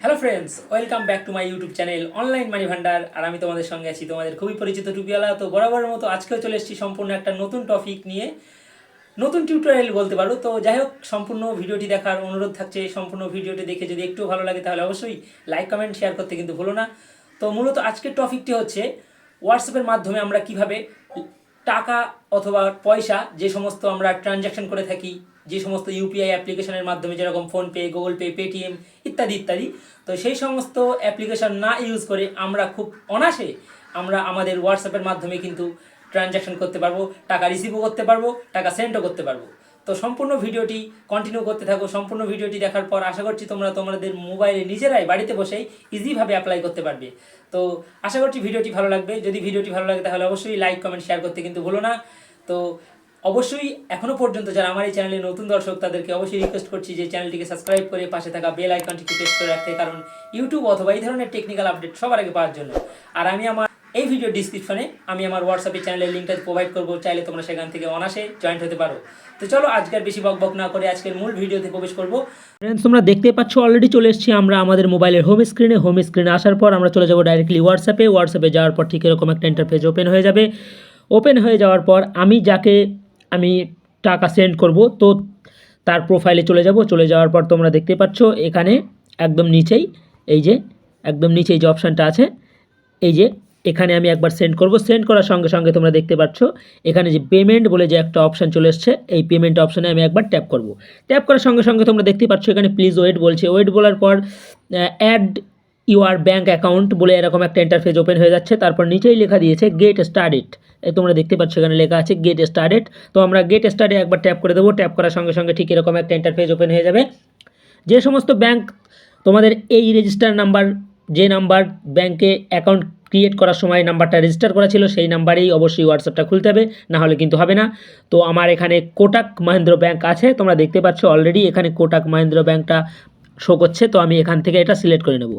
Hello friends, welcome back to my YouTube channel online money Bhandar. আর আমি তোমাদের সঙ্গে আছি, তোমাদের খুবই পরিচিত টুপিওয়ালা। তো বরাবরের মতো আজকেও চলে এসেছি সম্পূর্ণ একটা নতুন টপিক নিয়ে, নতুন টিউটোরিয়াল বলতে পারো। তো যাই হোক, সম্পূর্ণ ভিডিওটি দেখার অনুরোধ থাকছে। সম্পূর্ণ ভিডিওটি দেখে যদি একটু ভালো লাগে তাহলে অবশ্যই লাইক কমেন্ট শেয়ার করতে কিন্তু ভুলো না। তো মূলত আজকের টপিকটি হচ্ছে হোয়াটসঅ্যাপের মাধ্যমে আমরা কিভাবে টাকা অথবা পয়সা যে সমস্ত আমরা ট্রানজ্যাকশন করে থাকি, যে সমস্ত ইউপিআই অ্যাপ্লিকেশনের মাধ্যমে, যেরকম ফোনপে, গুগল পে, পেটিএম ইত্যাদি ইত্যাদি, তো সেই সমস্ত অ্যাপ্লিকেশন না ইউজ করে আমরা খুব অনায়াসে আমরা আমাদের হোয়াটসঅ্যাপের মাধ্যমে কিন্তু ট্রানজ্যাকশন করতে পারবো, টাকা রিসিভও করতে পারবো, টাকা সেন্ডও করতে পারবো। তো সম্পূর্ণ ভিডিওটি কন্টিনিউ করতে থাকো। সম্পূর্ণ ভিডিওটি দেখার পর আশা করছি তোমরা তোমাদের মোবাইলে নিজেরাই বাড়িতে বসেই ইজিভাবে অ্যাপ্লাই করতে পারবে। তো আশা করছি ভিডিওটি ভালো লাগবে। যদি ভিডিওটি ভালো লাগে তাহলে অবশ্যই লাইক কমেন্ট শেয়ার করতে কিন্তু ভুলো না। তো অবশ্যই এখনও পর্যন্ত যারা আমার এই চ্যানেলে নতুন দর্শক তাদেরকে অবশ্যই রিকোয়েস্ট করছি যে চ্যানেলটিকে সাবস্ক্রাইব করে পাশে থাকা বেল আইকনটিকে প্রেস করে রাখতে, কারণ ইউটিউব অথবা এই ধরনের টেকনিক্যাল আপডেট সবার আগে পাওয়ার জন্য। আর আমি আমার এই ভিডিও ডিসক্রিপশনে আমি আমার হোয়াটসঅ্যাপে চ্যানেলের লিঙ্কটা প্রোভাইড করবো, চাইলে তোমরা সেখান থেকে অনায়াসে জয়েন্ট হতে পারো। তো চলো আজকের বেশি বকবক না করে আজকের মূল ভিডিওতে প্রবেশ করবো। ফ্রেন্ডস, তোমরা দেখতে পাচ্ছ অলরেডি চলে এসেছি আমরা আমাদের মোবাইলের হোম স্ক্রিনে আসার পর আমরা চলে যাবো ডাইরেক্টলি হোয়াটসঅ্যাপে যাওয়ার পর ঠিক এরকম একটা ইন্টারফেস ওপেন হয়ে যাবে। ওপেন হয়ে যাওয়ার পর যাকে আমি টাকা সেন্ড করব, তো তার প্রোফাইলে চলে যাওয়ার পর তোমরা দেখতে পাচ্ছ এখানে একদম নিচেই একদম নিচেই যে অপশানটা আছে, এখানে আমি একবার সেন্ড করব। সেন্ড করার সঙ্গে সঙ্গে তোমরা দেখতে পাচ্ছ এখানে যে পেমেন্ট বলে যে একটা অপশান চলে এসছে, এই পেমেন্ট অপশানে আমি একবার ট্যাপ করব। ট্যাপ করার সঙ্গে সঙ্গে তোমরা দেখতে পাচ্ছ এখানে প্লিজ ওয়েট বলছে। ওয়েট বলার পর অ্যাড ইউর ব্যাঙ্ক অ্যাকাউন্ট বলে এরকম একটা ইন্টারফেস ওপেন হয়ে যাচ্ছে। তারপর নিচেই লেখা দিয়েছে গেট স্টার্টেড। তোমরা দেখতে পাচ্ছ এখানে লেখা আছে গেট স্টার্টেড। তো আমরা গেট স্টার্টে একবার ট্যাপ করে দেবো। ট্যাপ করার সঙ্গে সঙ্গে ঠিক এরকম একটা ইন্টারফেস ওপেন হয়ে যাবে। যে সমস্ত ব্যাঙ্ক তোমাদের এই রেজিস্টার নাম্বার, যে নাম্বার ব্যাঙ্কে অ্যাকাউন্ট ক্রিয়েট করার সময় নাম্বারটা রেজিস্টার করা ছিল, সেই নাম্বারেই অবশ্যই হোয়াটসঅ্যাপটা খুলতে হবে, না হলে কিন্তু হবে না। তো আমার এখানে কোটাক মাহিন্দ্রা ব্যাঙ্ক আছে, তোমরা দেখতে পাচ্ছ অলরেডি এখানে কোটাক মাহিন্দ্রা ব্যাঙ্কটা শো করছে। তো আমি এখান থেকে এটা সিলেক্ট করে নেব।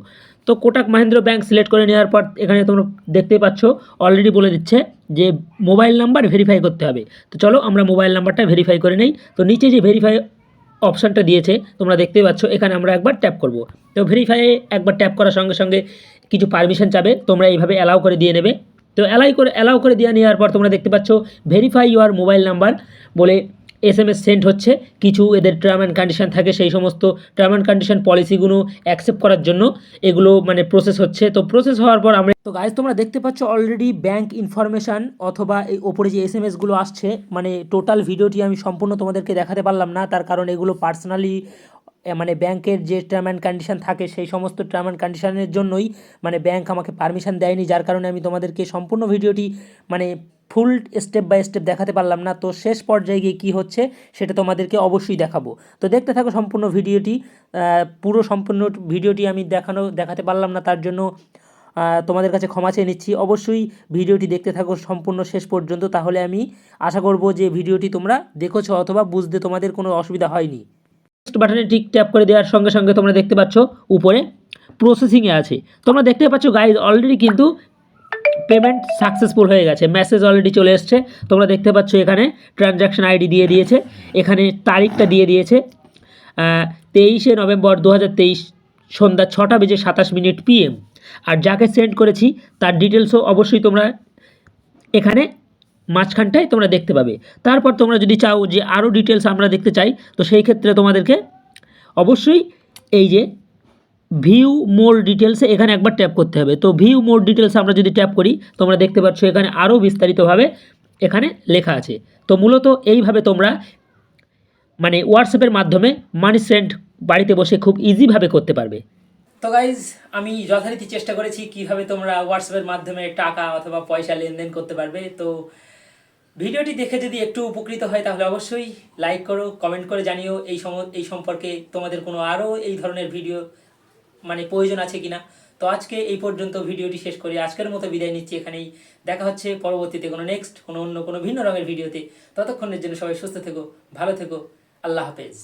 তো কোটাক মাহিন্দ্রা ব্যাঙ্ক সিলেক্ট করে নেওয়ার পর এখানে তোমরা দেখতে পাচ্ছ অলরেডি বলে দিচ্ছে যে মোবাইল নাম্বার ভেরিফাই করতে হবে। তো চলো আমরা মোবাইল নাম্বারটা ভেরিফাই করে নেই। তো নিচে যে ভেরিফাই অপশানটা দিয়েছে তোমরা দেখতে পাচ্ছ, এখানে আমরা একবার ট্যাপ করব। তো ভেরিফাইয়ে একবার ট্যাপ করার সঙ্গে সঙ্গে কিছু পারমিশন চাবে, তোমরা এইভাবে অ্যালাউ করে দিয়ে নেবে। তো অ্যালাউ করে দিয়ে নেওয়ার পর তোমরা দেখতে পাচ্ছ ভেরিফাই ইউর মোবাইল নাম্বার বলে SMS সেন্ড হচ্ছে। কিছু এদের টার্ম অ্যান্ড কন্ডিশন থাকে, সেই সমস্ত টার্ম অ্যান্ড কন্ডিশন পলিসিগুলো অ্যাকসেপ্ট করার জন্য এগুলো প্রসেস হচ্ছে। তো প্রসেস হওয়ার পর আমরা, তো গাইজ তোমরা দেখতে পাচ্ছ অলরেডি ব্যাঙ্ক ইনফরমেশান অথবা এই ওপরে যে SMSগুলো আসছে, টোটাল ভিডিওটি আমি সম্পূর্ণ তোমাদেরকে দেখাতে পারলাম না, তার কারণ এগুলো পার্সোনালি ব্যাংকের যে টার্ম অ্যান্ড কন্ডিশন থাকে সেই সমস্ত টার্ম অ্যান্ড কন্ডিশনের জন্যই ব্যাংক আমাকে পারমিশন দেয়নি, যার কারণে আমি তোমাদেরকে সম্পূর্ণ ভিডিওটি ফুল স্টেপ বাই স্টেপ দেখাতে পারলাম না। তো শেষ পর্যায়ে গিয়ে কী হচ্ছে সেটা তোমাদেরকে অবশ্যই দেখাবো। তো দেখতে থাকো সম্পূর্ণ ভিডিওটি। সম্পূর্ণ ভিডিওটি আমি দেখাতে পারলাম না, তার জন্য তোমাদের কাছে ক্ষমা চেয়ে নিচ্ছি। অবশ্যই ভিডিওটি দেখতে থাকো সম্পূর্ণ শেষ পর্যন্ত, তাহলে আমি আশা করব যে ভিডিওটি তোমরা দেখেছো অথবা বুঝতে তোমাদের কোনো অসুবিধা হয়নি। নেক্সট বাটনে ঠিক ট্যাপ করে দেওয়ার সঙ্গে সঙ্গে তোমরা দেখতে পাচ্ছ উপরে প্রসেসিংয়ে আছে। তোমরা দেখতে পাচ্ছ গাইজ অলরেডি কিন্তু পেমেন্ট সাকসেসফুল হয়ে গেছে, মেসেজ অলরেডি চলে এসছে। তোমরা দেখতে পাচ্ছ এখানে ট্রানজ্যাকশন আইডি দিয়ে দিয়েছে, এখানে তারিখটা দিয়ে দিয়েছে 23শে নভেম্বর 2023 সন্ধ্যা 6:27 PM। আর যাকে সেন্ড করেছি তার ডিটেলসও অবশ্যই তোমরা এখানে মাঝখানটায় তোমরা দেখতে পাবে। তারপর তোমরা যদি চাও যে আরও ডিটেলস আমরা দেখতে চাই, তো সেই ক্ষেত্রে তোমাদেরকে অবশ্যই এই যে ভিউ মোর ডিটেলসে এখানে একবার ট্যাপ করতে হবে। তো ভিউ মোর ডিটেলস আমরা যদি ট্যাপ করি, তোমরা দেখতে পাচ্ছ এখানে আরও বিস্তারিতভাবে এখানে লেখা আছে। তো মূলত এইভাবে তোমরা হোয়াটসঅ্যাপের মাধ্যমে মানি সেন্ড বাড়িতে বসে খুব ইজিভাবে করতে পারবে। তো গাইজ, আমি যথারীতি চেষ্টা করেছি কিভাবে তোমরা হোয়াটসঅ্যাপের মাধ্যমে টাকা অথবা পয়সা লেনদেন করতে পারবে। তো ভিডিওটি দেখে যদি একটু উপকৃত হয় তাহলে অবশ্যই লাইক করো, কমেন্ট করে জানিও এই সম্পর্কে তোমাদের কোনো আরও এই ধরনের ভিডিও প্রয়োজন আছে কিনা। তো আজকে এই পর্যন্ত ভিডিওটি শেষ করি, আজকের মতো বিদায় নিচ্ছি এখানেই। দেখা হচ্ছে পরবর্তীতে অন্য কোনো ভিন্ন রঙের ভিডিওতে। ততক্ষণের জন্য সবাই সুস্থ থেকো, ভালো থেকো, আল্লাহ হাফেজ।